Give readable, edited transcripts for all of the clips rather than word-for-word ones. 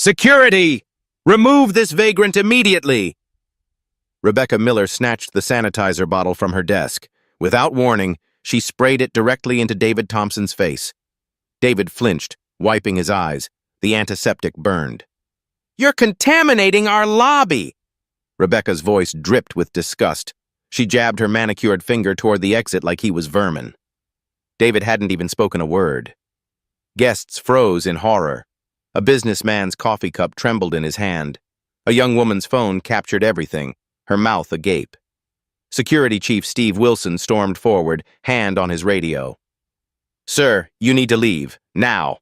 Security! Remove this vagrant immediately! Rebecca Miller snatched the sanitizer bottle from her desk. Without warning, she sprayed it directly into David Thompson's face. David flinched, wiping his eyes. The antiseptic burned. "You're contaminating our lobby!" Rebecca's voice dripped with disgust. She jabbed her manicured finger toward the exit like he was vermin. David hadn't even spoken a word. Guests froze in horror. A businessman's coffee cup trembled in his hand. A young woman's phone captured everything, her mouth agape. Security Chief Steve Wilson stormed forward, hand on his radio. "Sir, you need to leave, now."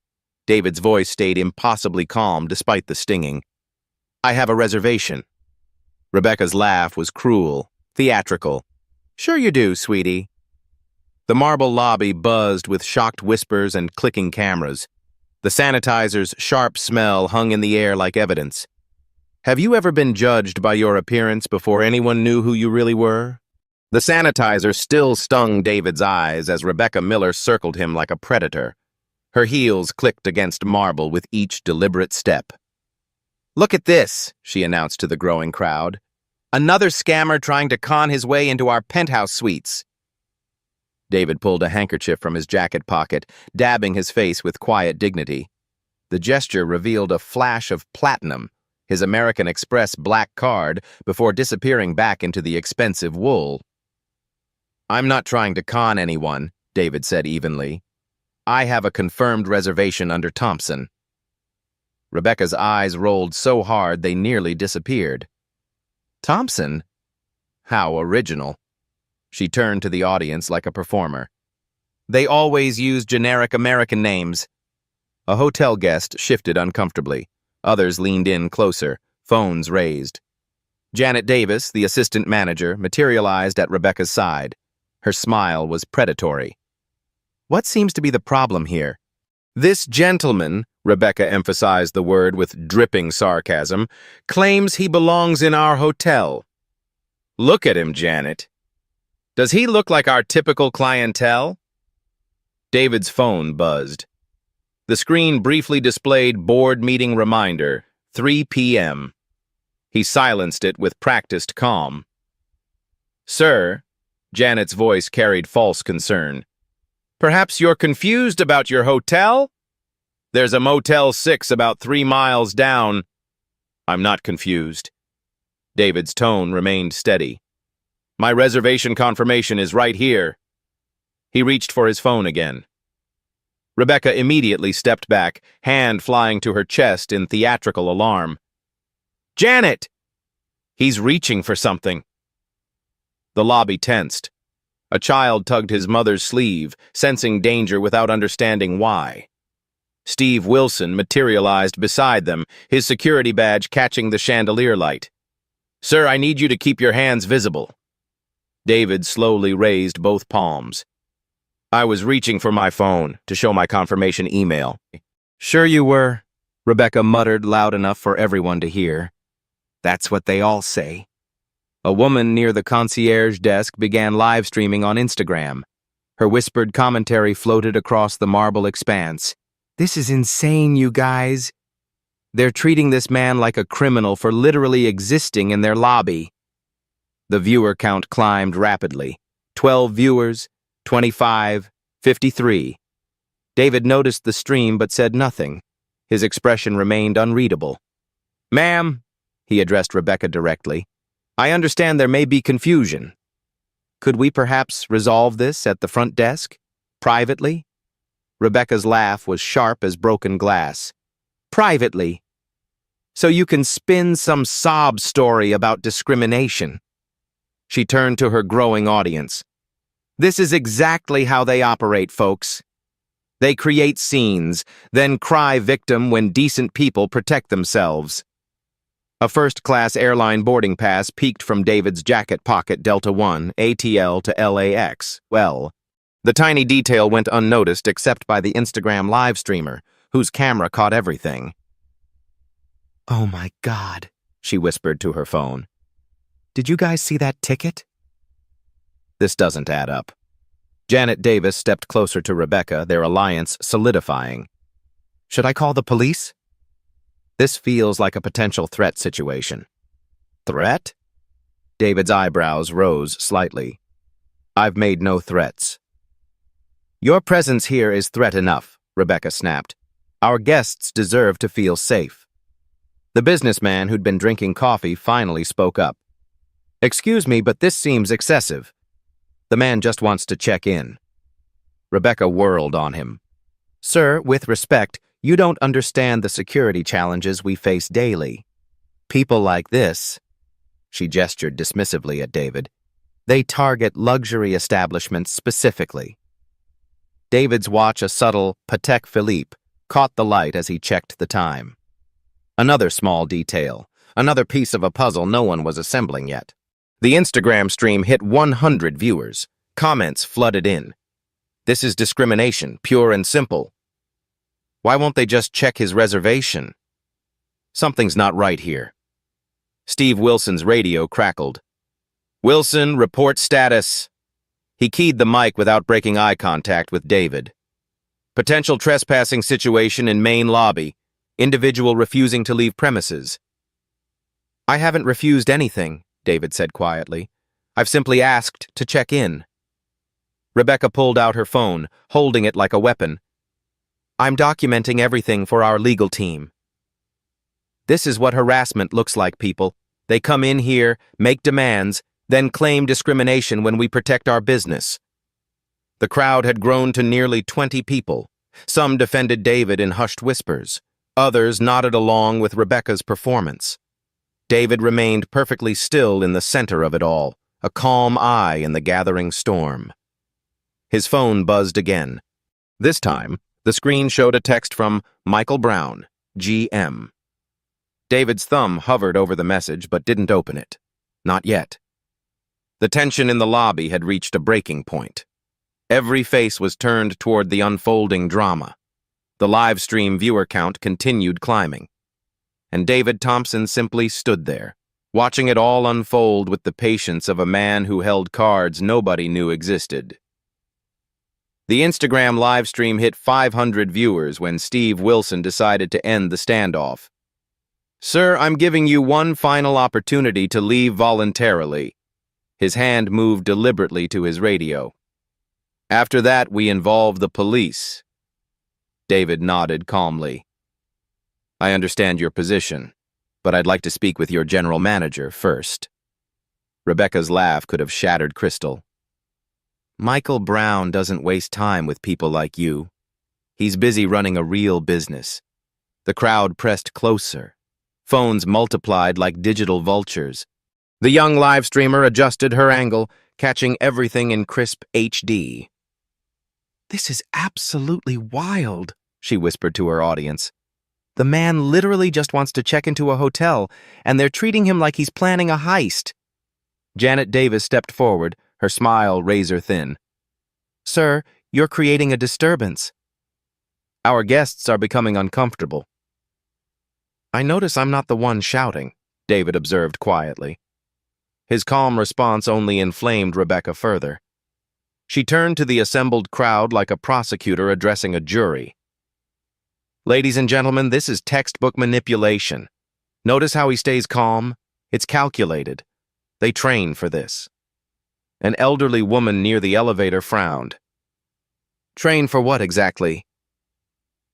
David's voice stayed impossibly calm despite the stinging. "I have a reservation." Rebecca's laugh was cruel, theatrical. "Sure you do, sweetie." The marble lobby buzzed with shocked whispers and clicking cameras. The sanitizer's sharp smell hung in the air like evidence. Have you ever been judged by your appearance before anyone knew who you really were? The sanitizer still stung David's eyes as Rebecca Miller circled him like a predator. Her heels clicked against marble with each deliberate step. "Look at this," she announced to the growing crowd. "Another scammer trying to con his way into our penthouse suites." David pulled a handkerchief from his jacket pocket, dabbing his face with quiet dignity. The gesture revealed a flash of platinum, his American Express black card, before disappearing back into the expensive wool. "I'm not trying to con anyone," David said evenly. "I have a confirmed reservation under Thompson." Rebecca's eyes rolled so hard they nearly disappeared. "Thompson? How original." She turned to the audience like a performer. "They always use generic American names." A hotel guest shifted uncomfortably. Others leaned in closer, phones raised. Janet Davis, the assistant manager, materialized at Rebecca's side. Her smile was predatory. "What seems to be the problem here?" "This gentleman," Rebecca emphasized the word with dripping sarcasm, "claims he belongs in our hotel." "Look at him, Janet. Does he look like our typical clientele?" David's phone buzzed. The screen briefly displayed board meeting reminder, 3 p.m. He silenced it with practiced calm. "Sir," Janet's voice carried false concern, "perhaps you're confused about your hotel? There's a Motel 6 about 3 miles down." "I'm not confused." David's tone remained steady. "My reservation confirmation is right here." He reached for his phone again. Rebecca immediately stepped back, hand flying to her chest in theatrical alarm. "Janet!" "He's reaching for something." The lobby tensed. A child tugged his mother's sleeve, sensing danger without understanding why. Steve Wilson materialized beside them, his security badge catching the chandelier light. "Sir, I need you to keep your hands visible." David slowly raised both palms. "I was reaching for my phone to show my confirmation email." "Sure you were," Rebecca muttered loud enough for everyone to hear. "That's what they all say." A woman near the concierge desk began live streaming on Instagram. Her whispered commentary floated across the marble expanse. "This is insane, you guys. They're treating this man like a criminal for literally existing in their lobby." The viewer count climbed rapidly. 12 viewers, 25, 53. David noticed the stream but said nothing. His expression remained unreadable. "Ma'am," he addressed Rebecca directly, "I understand there may be confusion. Could we perhaps resolve this at the front desk? Privately?" Rebecca's laugh was sharp as broken glass. "Privately? So you can spin some sob story about discrimination." She turned to her growing audience. "This is exactly how they operate, folks. They create scenes, then cry victim when decent people protect themselves." A first-class airline boarding pass peeked from David's jacket pocket Delta One, ATL to LAX. Well, the tiny detail went unnoticed except by the Instagram live streamer, whose camera caught everything. "Oh my God," she whispered to her phone. "Did you guys see that ticket?" This doesn't add up. Janet Davis stepped closer to Rebecca, their alliance solidifying. "Should I call the police?" This feels like a potential threat situation. Threat? David's eyebrows rose slightly. I've made no threats. Your presence here is threat enough, Rebecca snapped. Our guests deserve to feel safe. The businessman who'd been drinking coffee finally spoke up. Excuse me, but this seems excessive. The man just wants to check in. Rebecca whirled on him. Sir, with respect, you don't understand the security challenges we face daily. People like this, she gestured dismissively at David, they target luxury establishments specifically. David's watch, a subtle Patek Philippe, caught the light as he checked the time. Another small detail, another piece of a puzzle no one was assembling yet. The Instagram stream hit 100 viewers. Comments flooded in. This is discrimination, pure and simple. Why won't they just check his reservation? Something's not right here. Steve Wilson's radio crackled. Wilson, report status. He keyed the mic without breaking eye contact with David. Potential trespassing situation in main lobby. Individual refusing to leave premises. I haven't refused anything, David said quietly. I've simply asked to check in. Rebecca pulled out her phone, holding it like a weapon. I'm documenting everything for our legal team. This is what harassment looks like, people. They come in here, make demands, then claim discrimination when we protect our business. The crowd had grown to nearly 20 people. Some defended David in hushed whispers. Others nodded along with Rebecca's performance. David remained perfectly still in the center of it all, a calm eye in the gathering storm. His phone buzzed again. This time, the screen showed a text from Michael Brown, GM. David's thumb hovered over the message but didn't open it. Not yet. The tension in the lobby had reached a breaking point. Every face was turned toward the unfolding drama. The live stream viewer count continued climbing. And David Thompson simply stood there, watching it all unfold with the patience of a man who held cards nobody knew existed. The Instagram live stream hit 500 viewers when Steve Wilson decided to end the standoff. Sir, I'm giving you one final opportunity to leave voluntarily. His hand moved deliberately to his radio. After that, we involve the police. David nodded calmly. I understand your position, but I'd like to speak with your general manager first. Rebecca's laugh could have shattered crystal. Michael Brown doesn't waste time with people like you. He's busy running a real business. The crowd pressed closer. Phones multiplied like digital vultures. The young live streamer adjusted her angle, catching everything in crisp HD. This is absolutely wild, she whispered to her audience. The man literally just wants to check into a hotel, and they're treating him like he's planning a heist. Janet Davis stepped forward, her smile razor-thin. Sir, you're creating a disturbance. Our guests are becoming uncomfortable. I notice I'm not the one shouting, David observed quietly. His calm response only inflamed Rebecca further. She turned to the assembled crowd like a prosecutor addressing a jury. Ladies and gentlemen, this is textbook manipulation. Notice how he stays calm? It's calculated. They train for this. An elderly woman near the elevator frowned. Train for what exactly?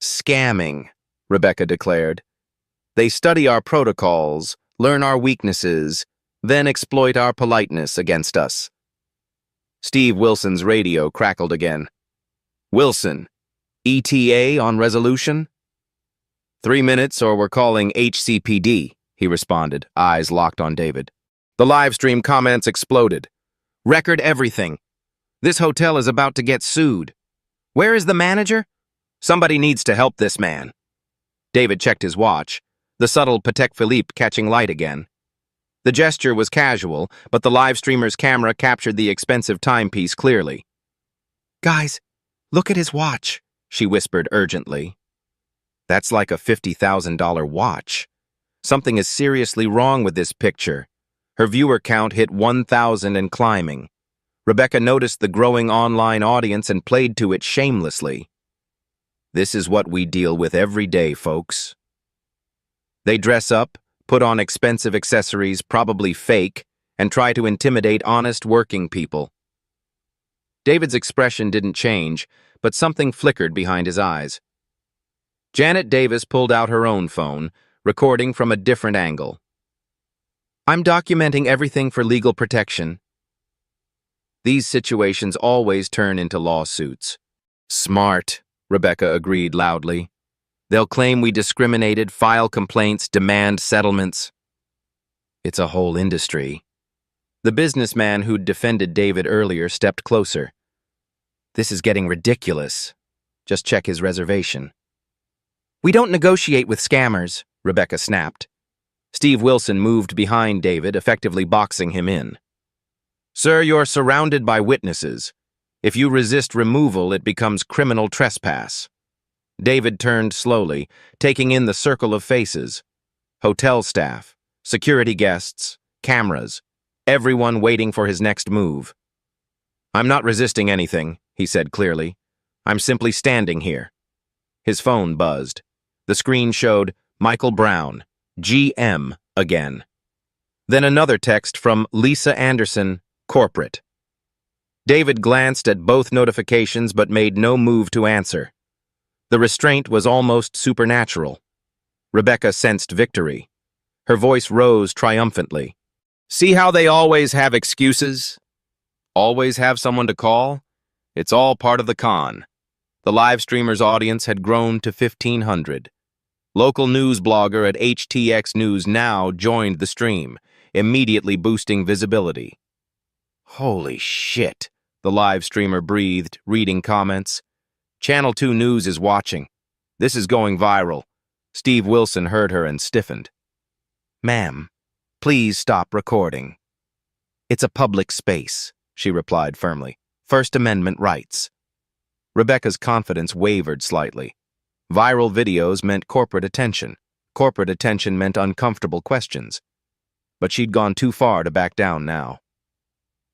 Scamming, Rebecca declared. They study our protocols, learn our weaknesses, then exploit our politeness against us. Steve Wilson's radio crackled again. Wilson, ETA on resolution? 3 minutes or we're calling HCPD, he responded, eyes locked on David. The live stream comments exploded. Record everything. This hotel is about to get sued. Where is the manager? Somebody needs to help this man. David checked his watch, the subtle Patek Philippe catching light again. The gesture was casual, but the live streamer's camera captured the expensive timepiece clearly. Guys, look at his watch, she whispered urgently. That's like a $50,000 watch. Something is seriously wrong with this picture. Her viewer count hit 1,000 and climbing. Rebecca noticed the growing online audience and played to it shamelessly. This is what we deal with every day, folks. They dress up, put on expensive accessories, probably fake, and try to intimidate honest working people. David's expression didn't change, but something flickered behind his eyes. Janet Davis pulled out her own phone, recording from a different angle. "I'm documenting everything for legal protection." These situations always turn into lawsuits. "Smart," Rebecca agreed loudly. "They'll claim we discriminated, file complaints, demand settlements." It's a whole industry. The businessman who'd defended David earlier stepped closer. "This is getting ridiculous. Just check his reservation." "We don't negotiate with scammers," Rebecca snapped. Steve Wilson moved behind David, effectively boxing him in. "Sir, you're surrounded by witnesses. If you resist removal, it becomes criminal trespass." David turned slowly, taking in the circle of faces. Hotel staff, security guests, cameras, everyone waiting for his next move. "I'm not resisting anything," he said clearly. "I'm simply standing here." His phone buzzed. The screen showed Michael Brown, GM, again. Then another text from Lisa Anderson, corporate. David glanced at both notifications but made no move to answer. The restraint was almost supernatural. Rebecca sensed victory. Her voice rose triumphantly. "See how they always have excuses? Always have someone to call? It's all part of the con." The live streamer's audience had grown to 1,500. Local news blogger at HTX News Now joined the stream, immediately boosting visibility. "Holy shit," the live streamer breathed, reading comments. "Channel 2 News is watching. This is going viral." Steve Wilson heard her and stiffened. "Ma'am, please stop recording." "It's a public space," she replied firmly. "First Amendment rights." Rebecca's confidence wavered slightly. Viral videos meant corporate attention. Corporate attention meant uncomfortable questions. But she'd gone too far to back down now.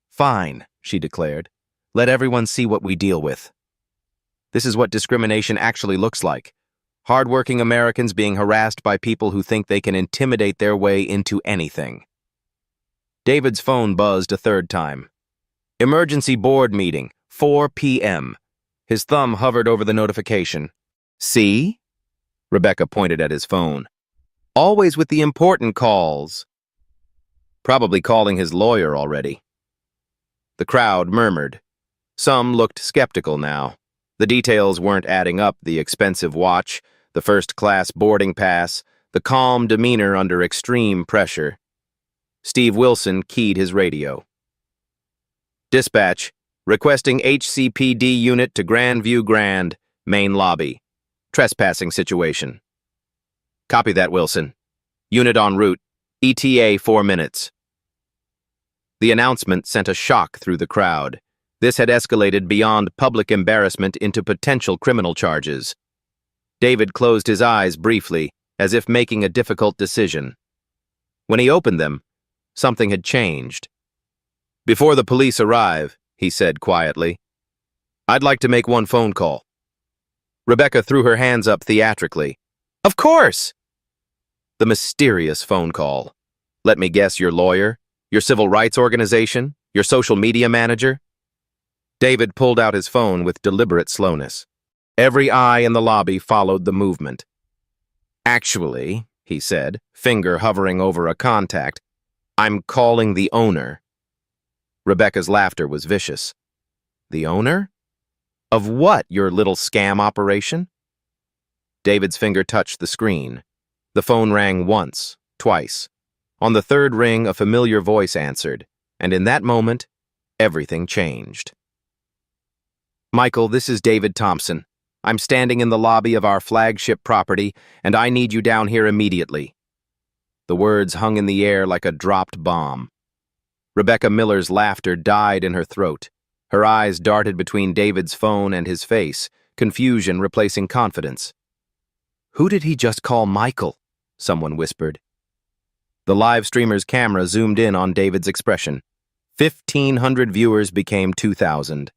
"Fine," she declared. "Let everyone see what we deal with." This is what discrimination actually looks like. Hardworking Americans being harassed by people who think they can intimidate their way into anything. David's phone buzzed a third time. "Emergency board meeting, 4 p.m. His thumb hovered over the notification. "See?" Rebecca pointed at his phone. "Always with the important calls." Probably calling his lawyer already. The crowd murmured. Some looked skeptical now. The details weren't adding up: the expensive watch, the first-class boarding pass, the calm demeanor under extreme pressure. Steve Wilson keyed his radio. "Dispatch, requesting HCPD unit to Grandview Grand, main lobby. Trespassing situation." "Copy that, Wilson. Unit en route. ETA 4 minutes." The announcement sent a shock through the crowd. This had escalated beyond public embarrassment into potential criminal charges. David closed his eyes briefly, as if making a difficult decision. When he opened them, something had changed. "Before the police arrive," he said quietly, "I'd like to make one phone call." Rebecca threw her hands up theatrically. "Of course!" The mysterious phone call. "Let me guess, your lawyer? Your civil rights organization? Your social media manager?" David pulled out his phone with deliberate slowness. Every eye in the lobby followed the movement. "Actually," he said, finger hovering over a contact, "I'm calling the owner." Rebecca's laughter was vicious. "The owner? Of what, your little scam operation?" David's finger touched the screen. The phone rang once, twice. On the third ring, a familiar voice answered, and in that moment, everything changed. "Michael, this is David Thompson. I'm standing in the lobby of our flagship property, and I need you down here immediately." The words hung in the air like a dropped bomb. Rebecca Miller's laughter died in her throat. Her eyes darted between David's phone and his face, confusion replacing confidence. "Who did he just call Michael?" someone whispered. The live streamer's camera zoomed in on David's expression. 1,500 viewers became 2,000.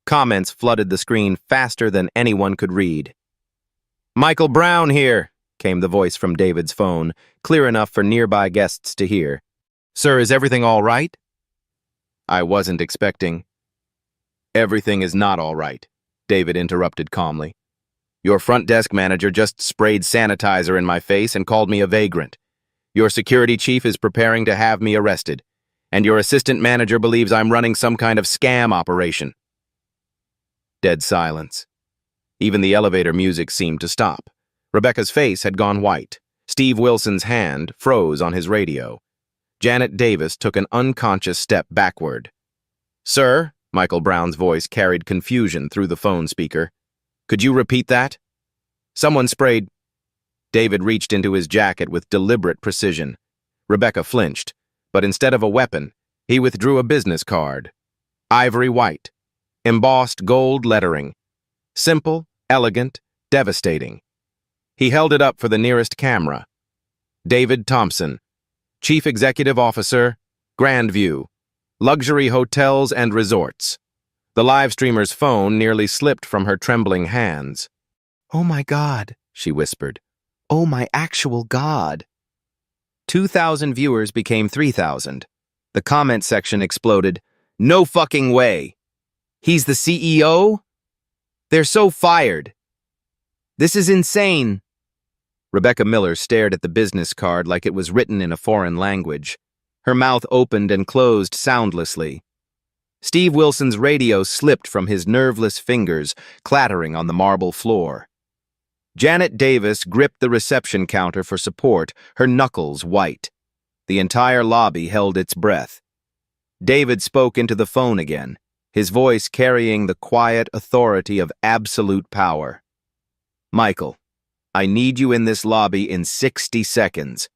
Comments flooded the screen faster than anyone could read. "Michael Brown here. came the voice from David's phone, clear enough for nearby guests to hear. "Sir, is everything all right?" "I wasn't expecting." "Everything is not all right," David interrupted calmly. "Your front desk manager just sprayed sanitizer in my face and called me a vagrant. Your security chief is preparing to have me arrested, and your assistant manager believes I'm running some kind of scam operation." Dead silence. Even the elevator music seemed to stop. Rebecca's face had gone white. Steve Wilson's hand froze on his radio. Janet Davis took an unconscious step backward. "Sir," Michael Brown's voice carried confusion through the phone speaker. "Could you repeat that?" "Someone sprayed—" David reached into his jacket with deliberate precision. Rebecca flinched, but instead of a weapon, he withdrew a business card. Ivory white. Embossed gold lettering. Simple, elegant, devastating. He held it up for the nearest camera. David Thompson, Chief Executive Officer, Grandview, Luxury Hotels and Resorts. The live streamer's phone nearly slipped from her trembling hands. "Oh my God," she whispered. "Oh my actual God." 2,000 viewers became 3,000. The comment section exploded. "No fucking way. He's the CEO? They're so fired. This is insane." Rebecca Miller stared at the business card like it was written in a foreign language. Her mouth opened and closed soundlessly. Steve Wilson's radio slipped from his nerveless fingers, clattering on the marble floor. Janet Davis gripped the reception counter for support, her knuckles white. The entire lobby held its breath. David spoke into the phone again, his voice carrying the quiet authority of absolute power. "Michael, I need you in this lobby in 60 seconds.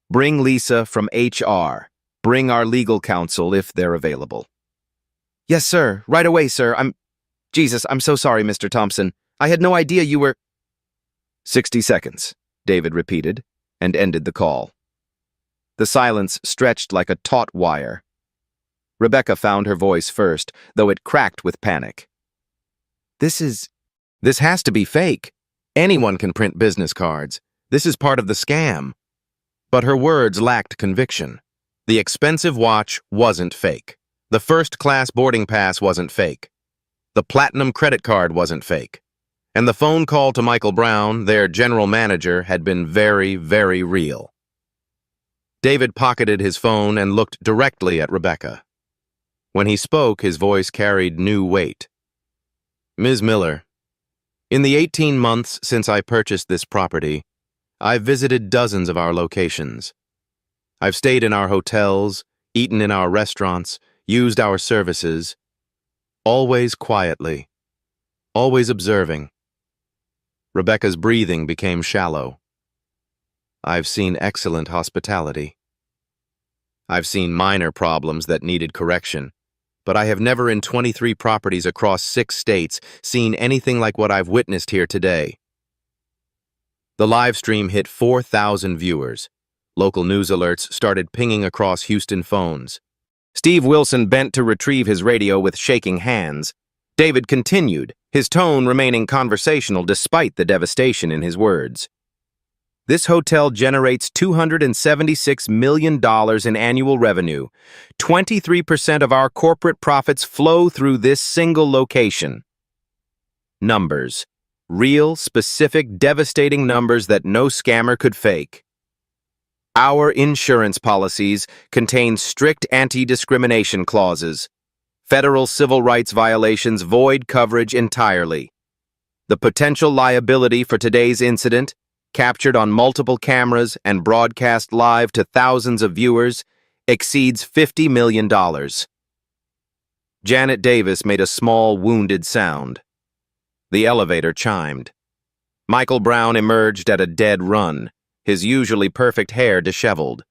Bring Lisa from HR. Bring our legal counsel if they're available." "Yes, sir. Right away, sir. Jesus, I'm so sorry, Mr. Thompson. I had no idea you were—" 60 seconds, David repeated, and ended the call. The silence stretched like a taut wire. Rebecca found her voice first, though it cracked with panic. This has to be fake. Anyone can print business cards. This is part of the scam." But her words lacked conviction. The expensive watch wasn't fake. The first-class boarding pass wasn't fake. The platinum credit card wasn't fake. And the phone call to Michael Brown, their general manager, had been very, very real. David pocketed his phone and looked directly at Rebecca. When he spoke, his voice carried new weight. "Ms. Miller, in the 18 months since I purchased this property, I've visited dozens of our locations. I've stayed in our hotels, eaten in our restaurants, used our services, always quietly, always observing." Rebecca's breathing became shallow. "I've seen excellent hospitality. I've seen minor problems that needed correction, but I have never in 23 properties across 6 states seen anything like what I've witnessed here today." The live stream hit 4,000 viewers. Local news alerts started pinging across Houston phones. Steve Wilson bent to retrieve his radio with shaking hands. David continued, his tone remaining conversational despite the devastation in his words. "This hotel generates $276 million in annual revenue. 23% of our corporate profits flow through this single location." Numbers. Real, specific, devastating numbers that no scammer could fake. "Our insurance policies contain strict anti-discrimination clauses. Federal civil rights violations void coverage entirely. The potential liability for today's incident, captured on multiple cameras and broadcast live to thousands of viewers, exceeds $50 million. Janet Davis made a small, wounded sound. The elevator chimed. Michael Brown emerged at a dead run, his usually perfect hair disheveled.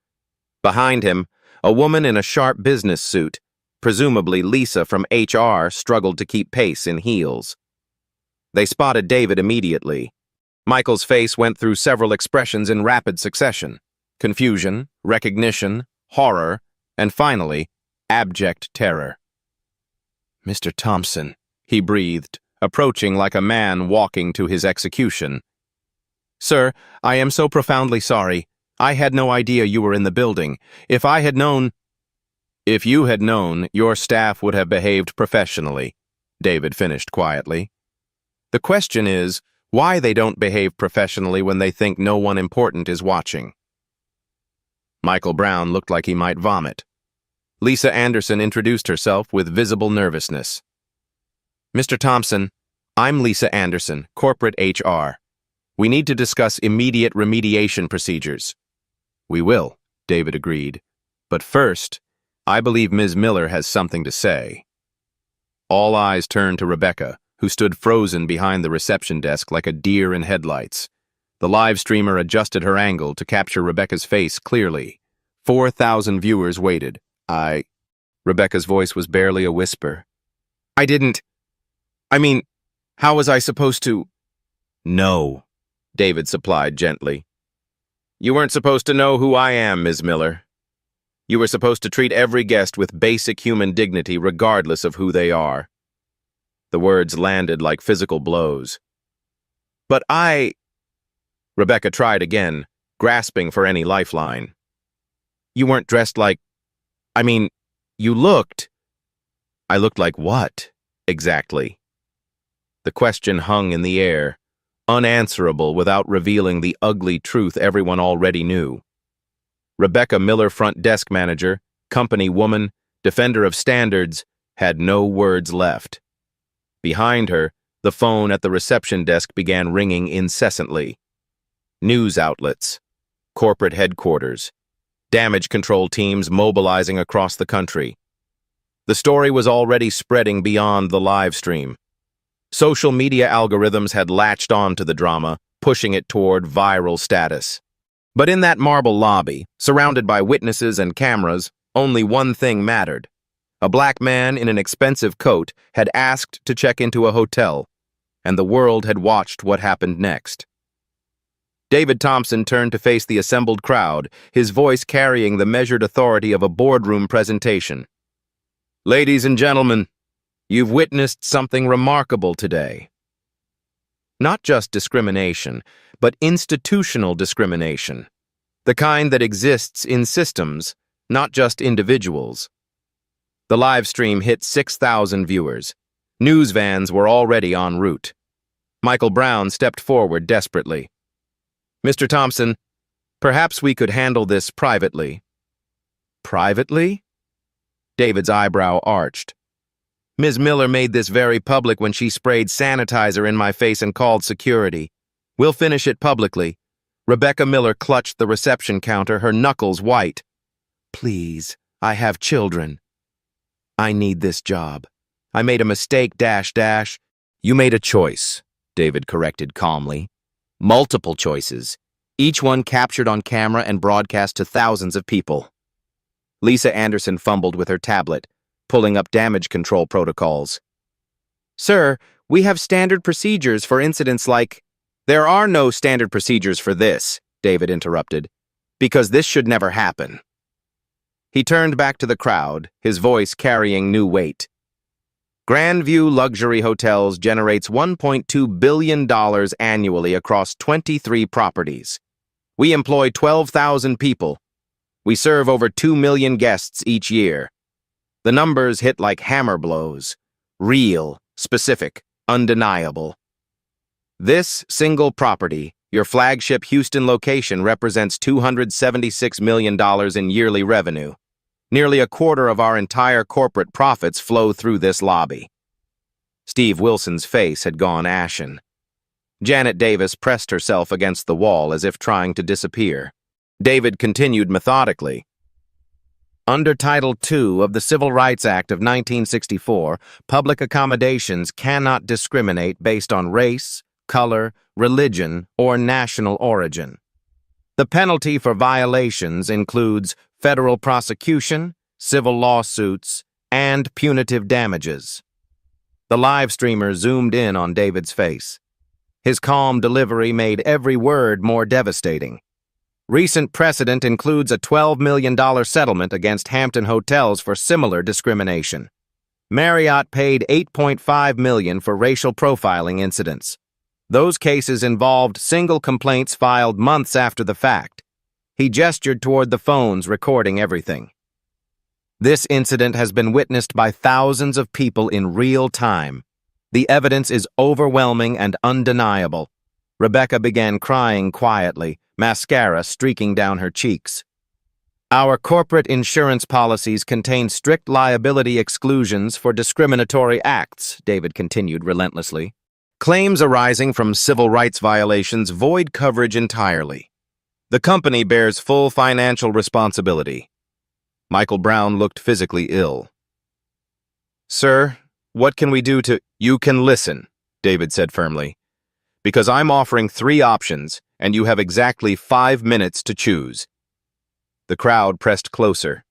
Behind him, a woman in a sharp business suit, presumably Lisa from HR, struggled to keep pace in heels. They spotted David immediately. Michael's face went through several expressions in rapid succession: confusion, recognition, horror, and finally, abject terror. "Mr. Thompson," he breathed, approaching like a man walking to his execution. Sir, I am so profoundly sorry. I had no idea you were in the building. If I had known... If you had known, your staff would have behaved professionally, David finished quietly. The question is, why they don't behave professionally when they think no one important is watching. Michael Brown looked like he might vomit. Lisa Anderson introduced herself with visible nervousness. Mr. Thompson, I'm Lisa Anderson, corporate HR. We need to discuss immediate remediation procedures. We will, David agreed. But first, I believe Ms. Miller has something to say. All eyes turned to Rebecca, who stood frozen behind the reception desk like a deer in headlights. The live streamer adjusted her angle to capture Rebecca's face clearly. 4,000 viewers waited. Rebecca's voice was barely a whisper. How was I supposed to? No, David supplied gently. You weren't supposed to know who I am, Ms. Miller. You were supposed to treat every guest with basic human dignity regardless of who they are. The words landed like physical blows. But Rebecca tried again, grasping for any lifeline. You weren't dressed like... you looked... I looked like what, exactly? The question hung in the air, unanswerable without revealing the ugly truth everyone already knew. Rebecca Miller, front desk manager, company woman, defender of standards, had no words left. Behind her, the phone at the reception desk began ringing incessantly. News outlets, corporate headquarters, damage control teams mobilizing across the country. The story was already spreading beyond the live stream. Social media algorithms had latched on to the drama, pushing it toward viral status. But in that marble lobby, surrounded by witnesses and cameras, only one thing mattered. A black man in an expensive coat had asked to check into a hotel, and the world had watched what happened next. David Thompson turned to face the assembled crowd, his voice carrying the measured authority of a boardroom presentation. Ladies and gentlemen, you've witnessed something remarkable today. Not just discrimination, but institutional discrimination. The kind that exists in systems, not just individuals. The live stream hit 6,000 viewers. News vans were already en route. Michael Brown stepped forward desperately. Mr. Thompson, perhaps we could handle this privately. Privately? David's eyebrow arched. Ms. Miller made this very public when she sprayed sanitizer in my face and called security. We'll finish it publicly. Rebecca Miller clutched the reception counter, her knuckles white. Please, I have children. I need this job. I made a mistake, .. You made a choice, David corrected calmly. Multiple choices, each one captured on camera and broadcast to thousands of people. Lisa Anderson fumbled with her tablet, pulling up damage control protocols. Sir, we have standard procedures for incidents like... There are no standard procedures for this, David interrupted, because this should never happen. He turned back to the crowd, his voice carrying new weight. Grandview Luxury Hotels generates $1.2 billion annually across 23 properties. We employ 12,000 people. We serve over 2 million guests each year. The numbers hit like hammer blows. Real, specific, undeniable. This single property, your flagship Houston location, represents $276 million in yearly revenue. Nearly a quarter of our entire corporate profits flow through this lobby. Steve Wilson's face had gone ashen. Janet Davis pressed herself against the wall as if trying to disappear. David continued methodically. Under Title II of the Civil Rights Act of 1964, public accommodations cannot discriminate based on race, color, religion, or national origin. The penalty for violations includes federal prosecution, civil lawsuits, and punitive damages. The live streamer zoomed in on David's face. His calm delivery made every word more devastating. Recent precedent includes a $12 million settlement against Hampton Hotels for similar discrimination. Marriott paid $8.5 million for racial profiling incidents. Those cases involved single complaints filed months after the fact. He gestured toward the phones recording everything. This incident has been witnessed by thousands of people in real time. The evidence is overwhelming and undeniable. Rebecca began crying quietly, mascara streaking down her cheeks. Our corporate insurance policies contain strict liability exclusions for discriminatory acts, David continued relentlessly. Claims arising from civil rights violations void coverage entirely. The company bears full financial responsibility. Michael Brown looked physically ill. Sir, what can we do to— You can listen, David said firmly, because I'm offering 3 options, and you have exactly 5 minutes to choose. The crowd pressed closer.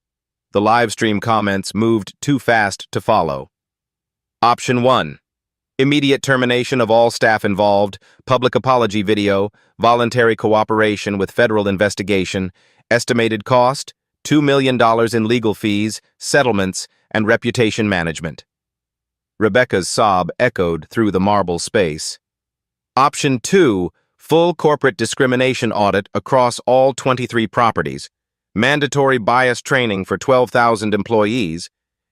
The live stream comments moved too fast to follow. Option 1. Immediate termination of all staff involved, public apology video, voluntary cooperation with federal investigation, estimated cost, $2 million in legal fees, settlements, and reputation management. Rebecca's sob echoed through the marble space. Option 2, full corporate discrimination audit across all 23 properties, mandatory bias training for 12,000 employees,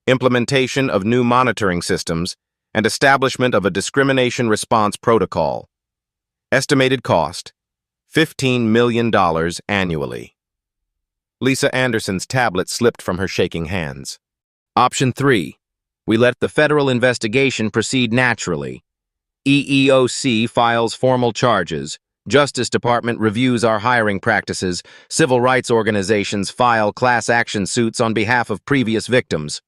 implementation of new monitoring systems, and establishment of a discrimination response protocol. Estimated cost, $15 million annually. Lisa Anderson's tablet slipped from her shaking hands. Option 3. We let the federal investigation proceed naturally. EEOC files formal charges. Justice Department reviews our hiring practices. Civil rights organizations file class action suits on behalf of previous victims.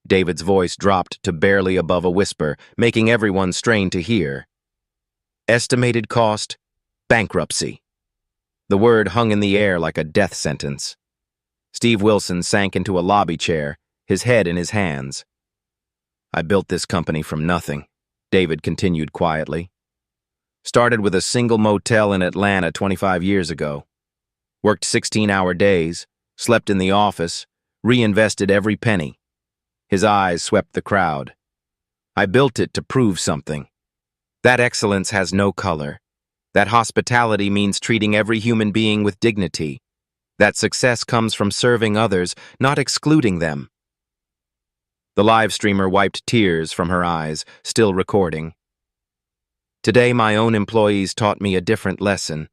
David's voice dropped to barely above a whisper, making everyone strain to hear. Estimated cost, bankruptcy. The word hung in the air like a death sentence. Steve Wilson sank into a lobby chair, his head in his hands. I built this company from nothing, David continued quietly. Started with a single motel in Atlanta 25 years ago. Worked 16-hour days, slept in the office, reinvested every penny. His eyes swept the crowd. I built it to prove something. That excellence has no color. That hospitality means treating every human being with dignity. That success comes from serving others, not excluding them. The live streamer wiped tears from her eyes, still recording. Today, my own employees taught me a different lesson.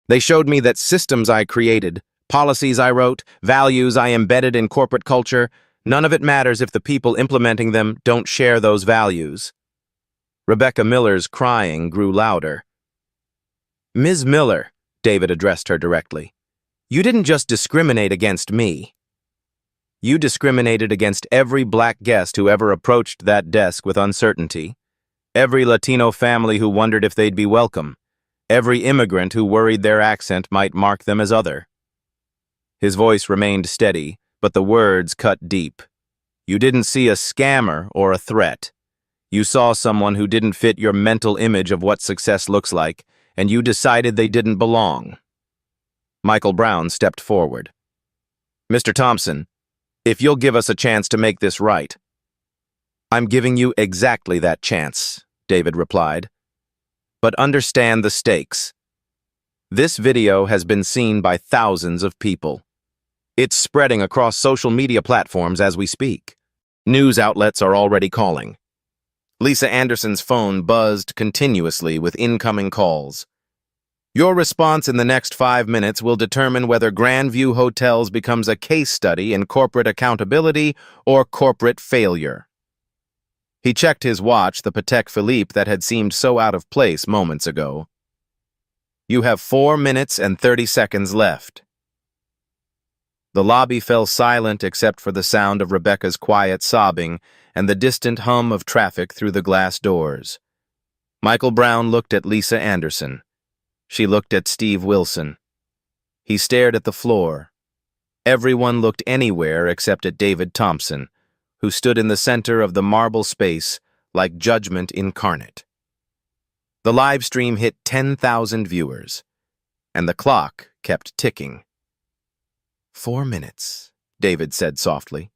They showed me that systems I created, policies I wrote, values I embedded in corporate culture, none of it matters if the people implementing them don't share those values. Rebecca Miller's crying grew louder. Ms. Miller, David addressed her directly, you didn't just discriminate against me. You discriminated against every black guest who ever approached that desk with uncertainty, every Latino family who wondered if they'd be welcome, every immigrant who worried their accent might mark them as other. His voice remained steady, but the words cut deep. You didn't see a scammer or a threat. You saw someone who didn't fit your mental image of what success looks like, and you decided they didn't belong. Michael Brown stepped forward. Mr. Thompson, if you'll give us a chance to make this right. I'm giving you exactly that chance, David replied. But understand the stakes. This video has been seen by thousands of people. It's spreading across social media platforms as we speak. News outlets are already calling. Lisa Anderson's phone buzzed continuously with incoming calls. Your response in the next 5 minutes will determine whether Grandview Hotels becomes a case study in corporate accountability or corporate failure. He checked his watch, the Patek Philippe that had seemed so out of place moments ago. You have 4 minutes and 30 seconds left. The lobby fell silent except for the sound of Rebecca's quiet sobbing and the distant hum of traffic through the glass doors. Michael Brown looked at Lisa Anderson. She looked at Steve Wilson. He stared at the floor. Everyone looked anywhere except at David Thompson, who stood in the center of the marble space like judgment incarnate. The live stream hit 10,000 viewers, and the clock kept ticking. 4 minutes, David said softly.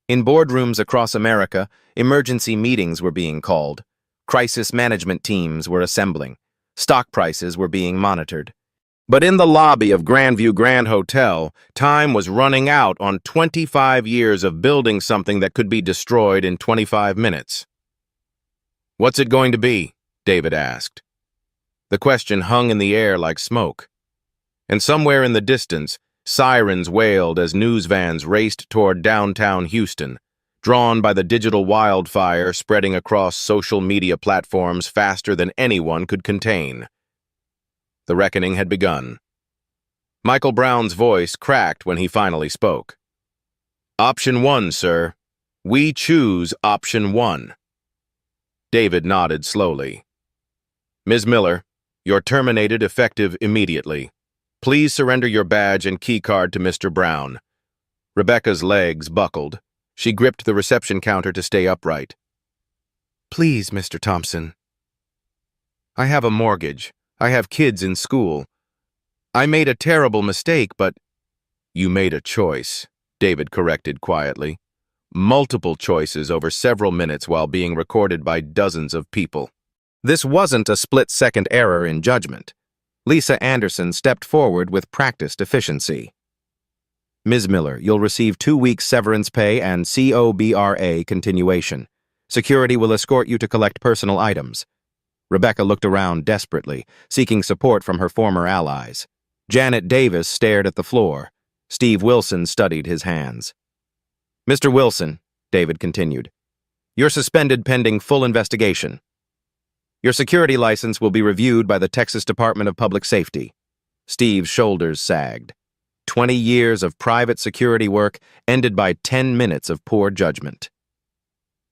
In boardrooms across America, emergency meetings were being called. Crisis management teams were assembling. Stock prices were being monitored. But in the lobby of Grandview Grand Hotel, time was running out on 25 years of building something that could be destroyed in 25 minutes. "What's it going to be?" David asked. The question hung in the air like smoke. And somewhere in the distance, sirens wailed as news vans raced toward downtown Houston, drawn by the digital wildfire spreading across social media platforms faster than anyone could contain. The reckoning had begun. Michael Brown's voice cracked when he finally spoke. "Option 1, sir. We choose option 1. David nodded slowly. "Ms. Miller, you're terminated effective immediately. Please surrender your badge and keycard to Mr. Brown." Rebecca's legs buckled. She gripped the reception counter to stay upright. "Please, Mr. Thompson. I have a mortgage. I have kids in school. I made a terrible mistake, but—" "You made a choice," David corrected quietly. "Multiple choices over several minutes while being recorded by dozens of people." This wasn't a split-second error in judgment. Lisa Anderson stepped forward with practiced efficiency. "Ms. Miller, you'll receive 2 weeks severance pay and COBRA continuation. Security will escort you to collect personal items." Rebecca looked around desperately, seeking support from her former allies. Janet Davis stared at the floor. Steve Wilson studied his hands. "Mr. Wilson," David continued, "you're suspended pending full investigation. Your security license will be reviewed by the Texas Department of Public Safety." Steve's shoulders sagged. 20 years of private security work ended by 10 minutes of poor judgment.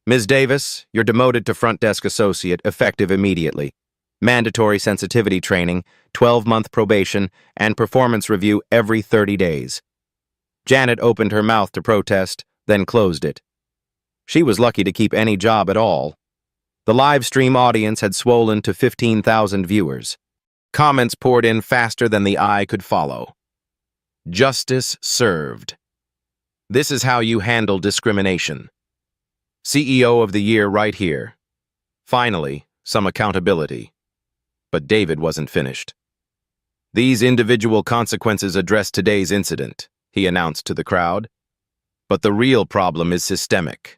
"Ms. Davis, you're demoted to front desk associate, effective immediately. Mandatory sensitivity training, 12-month probation, and performance review every 30 days. Janet opened her mouth to protest, then closed it. She was lucky to keep any job at all. The live stream audience had swollen to 15,000 viewers. Comments poured in faster than the eye could follow. Justice served. This is how you handle discrimination. CEO of the year right here. Finally, some accountability. But David wasn't finished. "These individual consequences address today's incident," he announced to the crowd. "But the real problem is systemic.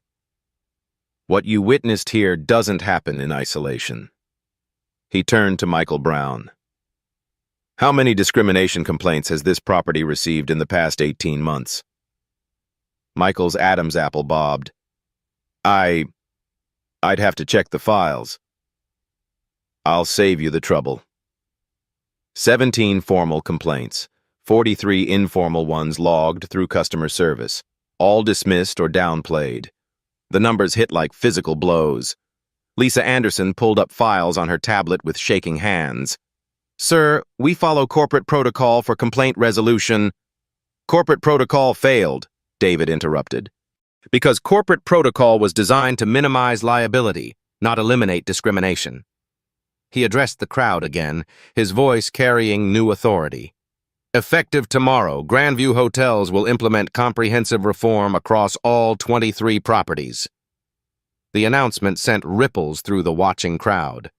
What you witnessed here doesn't happen in isolation." He turned to Michael Brown. "How many discrimination complaints has this property received in the past 18 months? Michael's Adam's apple bobbed. I'd have to check the files." "I'll save you the trouble. 17 formal complaints, 43 informal ones logged through customer service, all dismissed or downplayed. The numbers hit like physical blows." Lisa Anderson pulled up files on her tablet with shaking hands. "Sir, we follow corporate protocol for complaint resolution." "Corporate protocol failed," David interrupted. "Because corporate protocol was designed to minimize liability, not eliminate discrimination." He addressed the crowd again, his voice carrying new authority. "Effective tomorrow, Grandview Hotels will implement comprehensive reform across all 23 properties." The announcement sent ripples through the watching crowd.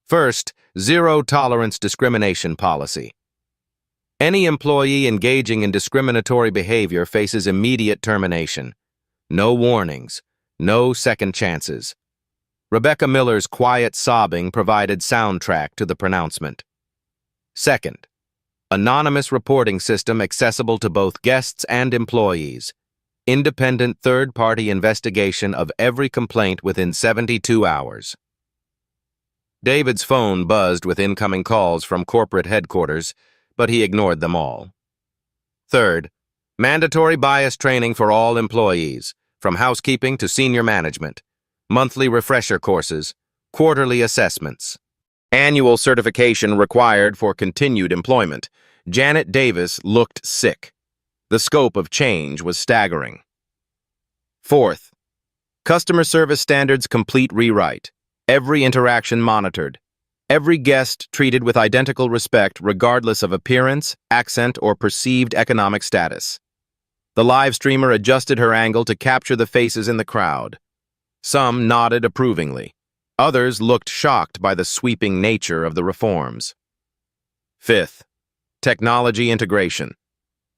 First, zero-tolerance discrimination policy. Any employee engaging in discriminatory behavior faces immediate termination. No warnings, no second chances. Rebecca Miller's quiet sobbing provided soundtrack to the pronouncement. Second, anonymous reporting system accessible to both guests and employees. Independent third-party investigation of every complaint within 72 hours. David's phone buzzed with incoming calls from corporate headquarters, but he ignored them all. Third, mandatory bias training for all employees, from housekeeping to senior management. Monthly refresher courses, quarterly assessments. Annual certification required for continued employment. Janet Davis looked sick. The scope of change was staggering. Fourth, customer service standards complete rewrite. Every interaction monitored. Every guest treated with identical respect regardless of appearance, accent, or perceived economic status. The live streamer adjusted her angle to capture the faces in the crowd. Some nodded approvingly. Others looked shocked by the sweeping nature of the reforms. Fifth, technology integration.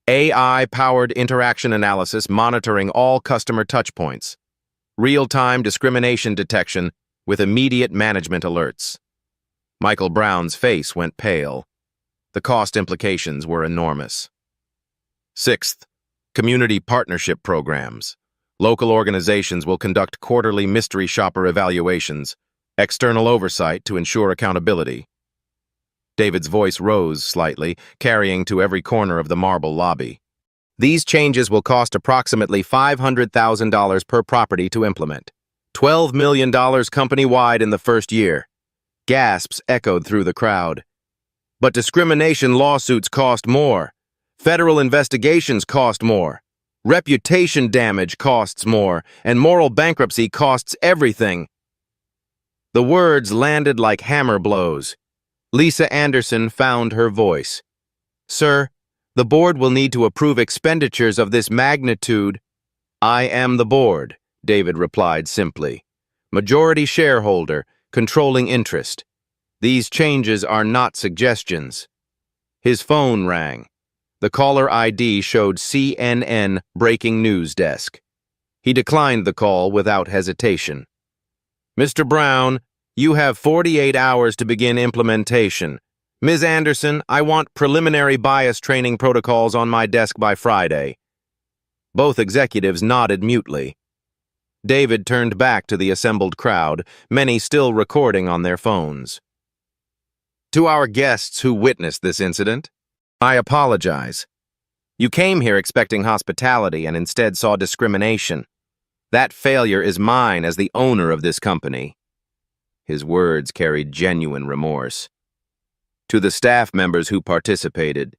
AI-powered interaction analysis monitoring all customer touchpoints. Real-time discrimination detection with immediate management alerts. Michael Brown's face went pale. The cost implications were enormous. Sixth, community partnership programs. Local organizations will conduct quarterly mystery shopper evaluations, external oversight to ensure accountability. David's voice rose slightly, carrying to every corner of the marble lobby. These changes will cost approximately $500,000 per property to implement. $12 million company-wide in the first year. Gasps echoed through the crowd. But discrimination lawsuits cost more. Federal investigations cost more. Reputation damage costs more, and moral bankruptcy costs everything. The words landed like hammer blows. Lisa Anderson found her voice. Sir, the board will need to approve expenditures of this magnitude. I am the board, David replied simply. Majority shareholder, controlling interest. These changes are not suggestions. His phone rang. The caller ID showed CNN breaking news desk. He declined the call without hesitation. Mr. Brown, you have 48 hours to begin implementation. Ms. Anderson, I want preliminary bias training protocols on my desk by Friday. Both executives nodded mutely. David turned back to the assembled crowd, many still recording on their phones. To our guests who witnessed this incident, I apologize. You came here expecting hospitality and instead saw discrimination. That failure is mine as the owner of this company. His words carried genuine remorse. To the staff members who participated,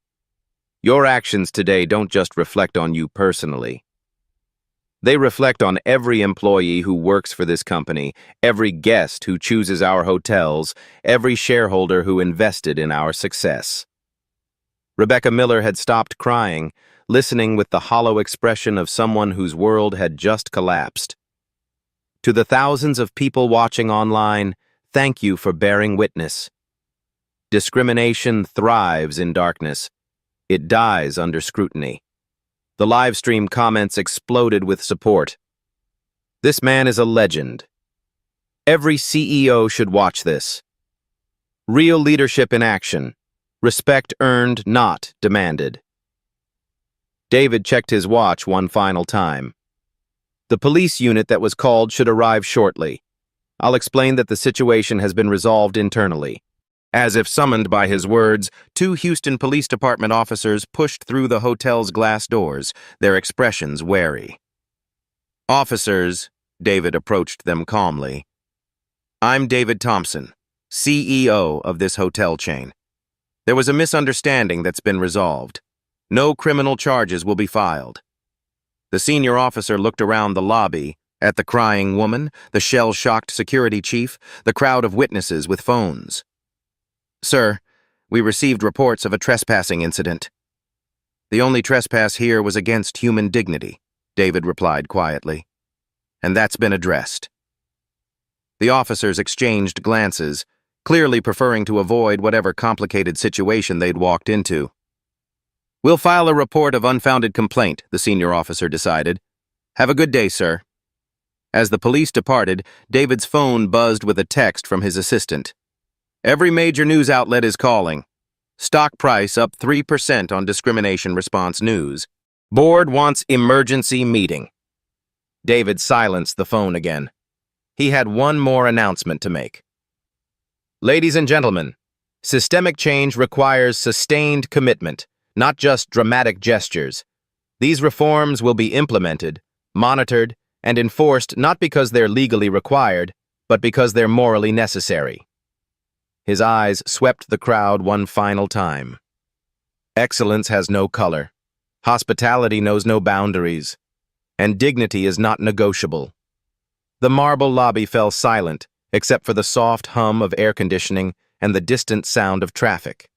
your actions today don't just reflect on you personally. They reflect on every employee who works for this company, every guest who chooses our hotels, every shareholder who invested in our success. Rebecca Miller had stopped crying, listening with the hollow expression of someone whose world had just collapsed. To the thousands of people watching online, thank you for bearing witness. Discrimination thrives in darkness. It dies under scrutiny. The live stream comments exploded with support. This man is a legend. Every CEO should watch this. Real leadership in action. Respect earned, not demanded. David checked his watch one final time. The police unit that was called should arrive shortly. I'll explain that the situation has been resolved internally. As if summoned by his words, 2 Houston Police Department officers pushed through the hotel's glass doors, their expressions wary. Officers, David approached them calmly. I'm David Thompson, CEO of this hotel chain. There was a misunderstanding that's been resolved. No criminal charges will be filed. The senior officer looked around the lobby, at the crying woman, the shell-shocked security chief, the crowd of witnesses with phones. Sir, we received reports of a trespassing incident. The only trespass here was against human dignity, David replied quietly. And that's been addressed. The officers exchanged glances, clearly preferring to avoid whatever complicated situation they'd walked into. We'll file a report of unfounded complaint, the senior officer decided. Have a good day, sir. As the police departed, David's phone buzzed with a text from his assistant. Every major news outlet is calling. Stock price up 3% on discrimination response news. Board wants emergency meeting. David silenced the phone again. He had one more announcement to make. Ladies and gentlemen, systemic change requires sustained commitment, not just dramatic gestures. These reforms will be implemented, monitored, and enforced not because they're legally required, but because they're morally necessary. His eyes swept the crowd one final time. Excellence has no color. Hospitality knows no boundaries. And dignity is not negotiable. The marble lobby fell silent, except for the soft hum of air conditioning and the distant sound of traffic.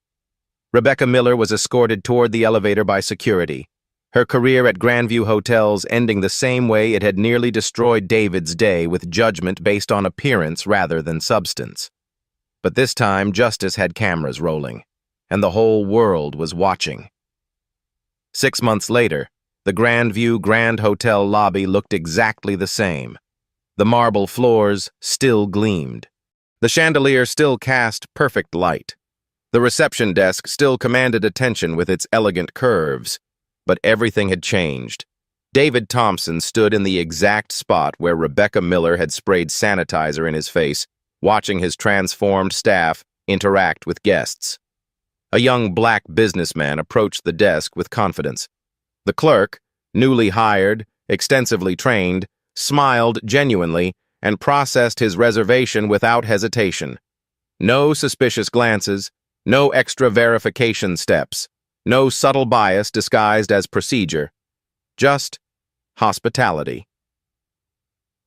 Rebecca Miller was escorted toward the elevator by security. her career at Grandview Hotels ending the same way it had nearly destroyed David's day, with judgment based on appearance rather than substance. But this time, justice had cameras rolling, and the whole world was watching. 6 months later, the Grandview Grand Hotel lobby looked exactly the same. The marble floors still gleamed. The chandelier still cast perfect light. The reception desk still commanded attention with its elegant curves. But everything had changed. David Thompson stood in the exact spot where Rebecca Miller had sprayed sanitizer in his face, watching his transformed staff interact with guests. A young black businessman approached the desk with confidence. The clerk, newly hired, extensively trained, smiled genuinely and processed his reservation without hesitation. No suspicious glances, no extra verification steps. No subtle bias disguised as procedure. Just hospitality.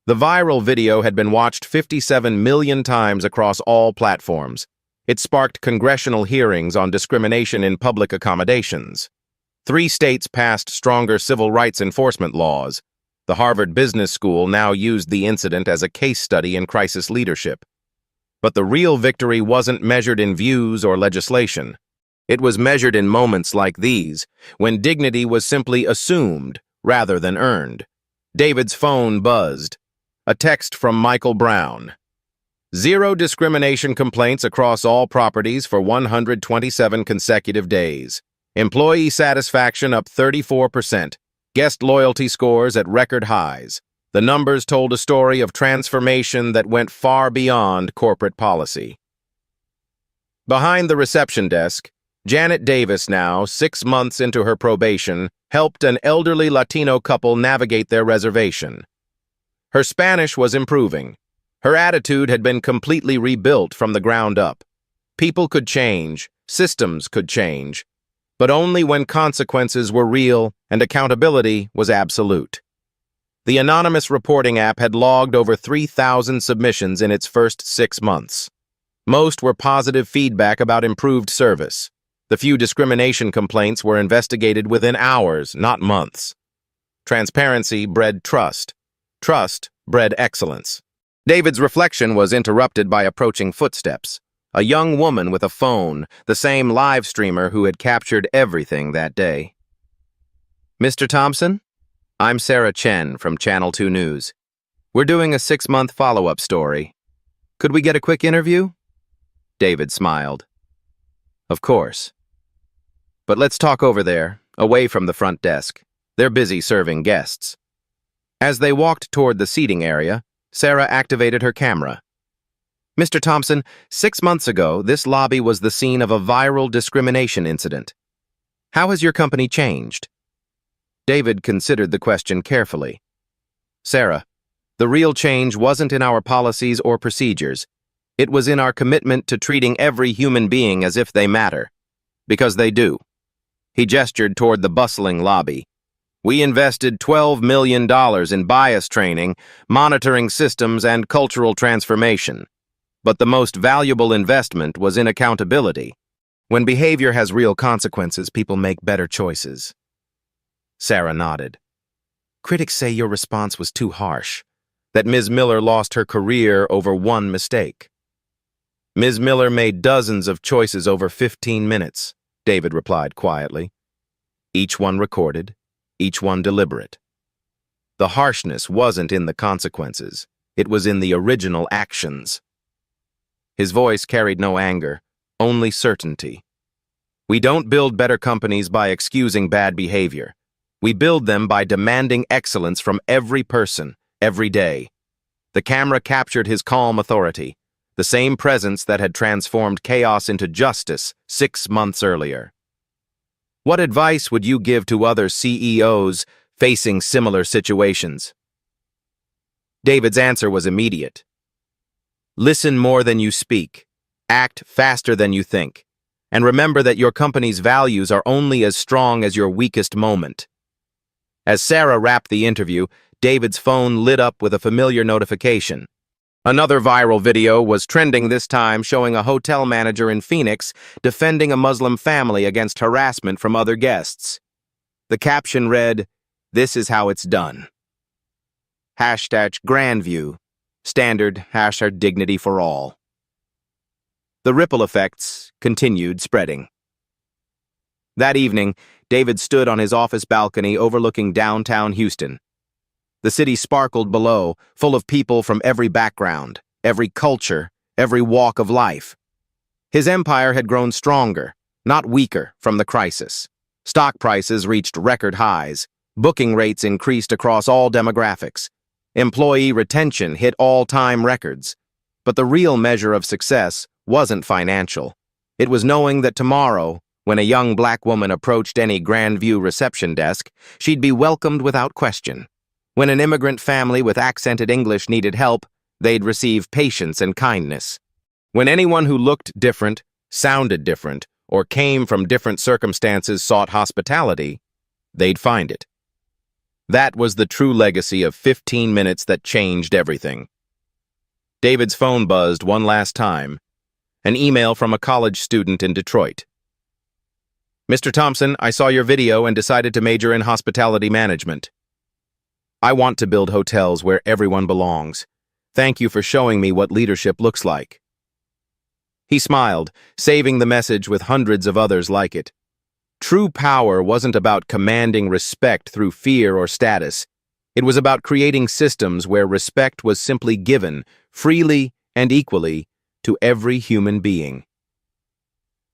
The viral video had been watched 57 million times across all platforms. It sparked congressional hearings on discrimination in public accommodations. 3 states passed stronger civil rights enforcement laws. The Harvard Business School now used the incident as a case study in crisis leadership. But the real victory wasn't measured in views or legislation. It was measured in moments like these, when dignity was simply assumed rather than earned. David's phone buzzed. A text from Michael Brown. 0 discrimination complaints across all properties for 127 consecutive days. Employee satisfaction up 34%. Guest loyalty scores at record highs. The numbers told a story of transformation that went far beyond corporate policy. Behind the reception desk, Janet Davis, now 6 months into her probation, helped an elderly Latino couple navigate their reservation. Her Spanish was improving. Her attitude had been completely rebuilt from the ground up. People could change, systems could change, but only when consequences were real and accountability was absolute. The anonymous reporting app had logged over 3,000 submissions in its first 6 months. Most were positive feedback about improved service. The few discrimination complaints were investigated within hours, not months. Transparency bred trust. Trust bred excellence. David's reflection was interrupted by approaching footsteps. A young woman with a phone, the same live streamer who had captured everything that day. Mr. Thompson? I'm Sarah Chen from Channel 2 News. We're doing a 6-month follow-up story. Could we get a quick interview? David smiled. Of course. But let's talk over there, away from the front desk. They're busy serving guests. As they walked toward the seating area, Sarah activated her camera. Mr. Thompson, 6 months ago, this lobby was the scene of a viral discrimination incident. How has your company changed? David considered the question carefully. Sarah, the real change wasn't in our policies or procedures. It was in our commitment to treating every human being as if they matter. Because they do. He gestured toward the bustling lobby. We invested $12 million in bias training, monitoring systems, and cultural transformation. But the most valuable investment was in accountability. When behavior has real consequences, people make better choices. Sarah nodded. Critics say your response was too harsh, that Ms. Miller lost her career over one mistake. Ms. Miller made dozens of choices over 15 minutes, David replied quietly. Each one recorded, each one deliberate. The harshness wasn't in the consequences, it was in the original actions. His voice carried no anger, only certainty. We don't build better companies by excusing bad behavior. We build them by demanding excellence from every person, every day. The camera captured his calm authority, the same presence that had transformed chaos into justice 6 months earlier. What advice would you give to other CEOs facing similar situations? David's answer was immediate. Listen more than you speak. Act faster than you think. And remember that your company's values are only as strong as your weakest moment. As Sarah wrapped the interview, David's phone lit up with a familiar notification. Another viral video was trending this time, showing a hotel manager in Phoenix defending a Muslim family against harassment from other guests. The caption read, "This is how it's done." Hashtag Grandview, standard hashtag dignity for all. The ripple effects continued spreading. That evening, David stood on his office balcony overlooking downtown Houston. The city sparkled below, full of people from every background, every culture, every walk of life. His empire had grown stronger, not weaker, from the crisis. Stock prices reached record highs. Booking rates increased across all demographics. Employee retention hit all-time records. But the real measure of success wasn't financial. It was knowing that tomorrow, when a young black woman approached any Grandview reception desk, she'd be welcomed without question. When an immigrant family with accented English needed help, they'd receive patience and kindness. When anyone who looked different, sounded different, or came from different circumstances sought hospitality, they'd find it. That was the true legacy of 15 minutes that changed everything. David's phone buzzed one last time. An email from a college student in Detroit. "Mr. Thompson, I saw your video and decided to major in hospitality management. I want to build hotels where everyone belongs. Thank you for showing me what leadership looks like." He smiled, saving the message with hundreds of others like it. True power wasn't about commanding respect through fear or status. It was about creating systems where respect was simply given, freely and equally, to every human being.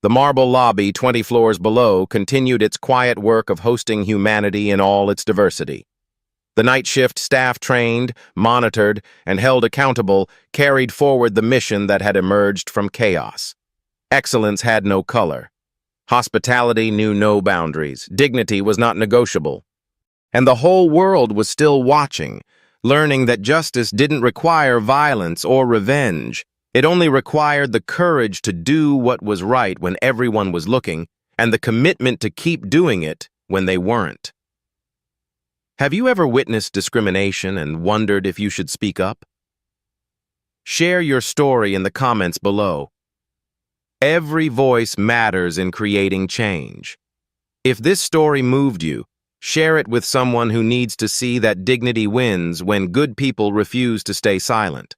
The marble lobby 20 floors below continued its quiet work of hosting humanity in all its diversity. The night shift staff trained, monitored, and held accountable carried forward the mission that had emerged from chaos. Excellence had no color. Hospitality knew no boundaries. Dignity was not negotiable. And the whole world was still watching, learning that justice didn't require violence or revenge. It only required the courage to do what was right when everyone was looking, and the commitment to keep doing it when they weren't. Have you ever witnessed discrimination and wondered if you should speak up? Share your story in the comments below. Every voice matters in creating change. If this story moved you, share it with someone who needs to see that dignity wins when good people refuse to stay silent.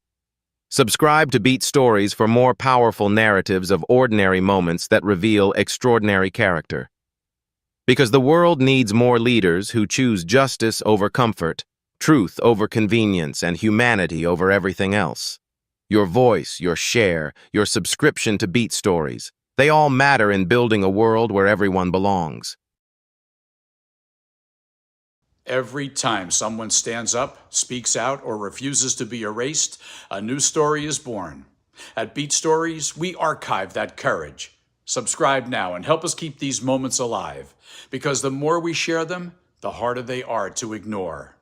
Subscribe to Beat Stories for more powerful narratives of ordinary moments that reveal extraordinary character. Because the world needs more leaders who choose justice over comfort, truth over convenience, and humanity over everything else. Your voice, your share, your subscription to Beat Stories, they all matter in building a world where everyone belongs. Every time someone stands up, speaks out, or refuses to be erased, a new story is born. At Beat Stories, we archive that courage. Subscribe now and help us keep these moments alive, because the more we share them, the harder they are to ignore.